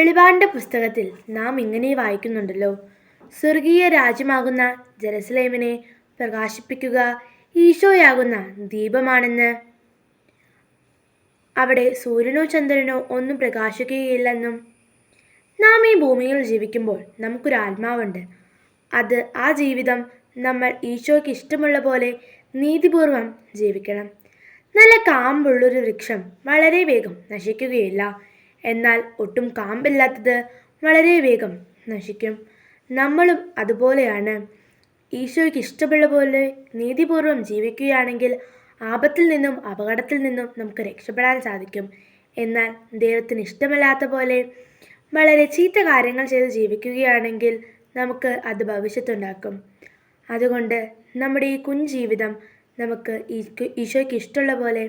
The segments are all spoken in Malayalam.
വെളിപാടിൻ്റെ പുസ്തകത്തിൽ നാം ഇങ്ങനെ വായിക്കുന്നുണ്ടല്ലോ, സ്വർഗീയ രാജ്യമാകുന്ന ജെറുസലേമിനെ പ്രകാശിപ്പിക്കുക ഈശോയാകുന്ന ദീപമാണെന്ന്. അവിടെ സൂര്യനോ ചന്ദ്രനോ ഒന്നും പ്രകാശിക്കുകയില്ലെന്നും. നാം ഈ ഭൂമിയിൽ ജീവിക്കുമ്പോൾ നമുക്കൊരു ആത്മാവുണ്ട്. ആ ജീവിതം നമ്മൾ ഈശോയ്ക്ക് ഇഷ്ടമുള്ള പോലെ നീതിപൂർവം ജീവിക്കണം. നല്ല കാമ്പുള്ളൊരു വൃക്ഷം വളരെ വേഗം നശിക്കുകയില്ല, എന്നാൽ ഒട്ടും കാമ്പില്ലാത്തത് വളരെ വേഗം നശിക്കും. നമ്മളും അതുപോലെയാണ്. ഈശോയ്ക്ക് ഇഷ്ടമുള്ള പോലെ നീതിപൂർവം ജീവിക്കുകയാണെങ്കിൽ ആപത്തിൽ നിന്നും അപകടത്തിൽ നിന്നും നമുക്ക് രക്ഷപ്പെടാൻ സാധിക്കും. എന്നാൽ ദൈവത്തിന് ഇഷ്ടമല്ലാത്ത പോലെ വളരെ ചീത്ത കാര്യങ്ങൾ ചെയ്ത് ജീവിക്കുകയാണെങ്കിൽ നമുക്ക് അത് ഭവിഷ്യത്തുണ്ടാക്കും. അതുകൊണ്ട് നമ്മുടെ ഈ കുഞ്ഞുജീവിതം നമുക്ക് ഈശോയ്ക്ക് ഇഷ്ടമുള്ള പോലെ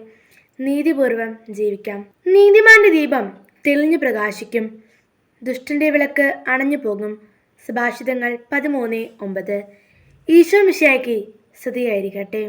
നീതിപൂർവം ജീവിക്കാം. നീതിമാന്റെ ദീപം തെളിഞ്ഞു പ്രകാശിക്കും, ദുഷ്ടന്റെ വിളക്ക് അണഞ്ഞു പോകും. സുഭാഷിതങ്ങൾ 13:9. ഈശോ മിശിഹായ്ക്ക് സ്തുതിയായിരിക്കട്ടെ.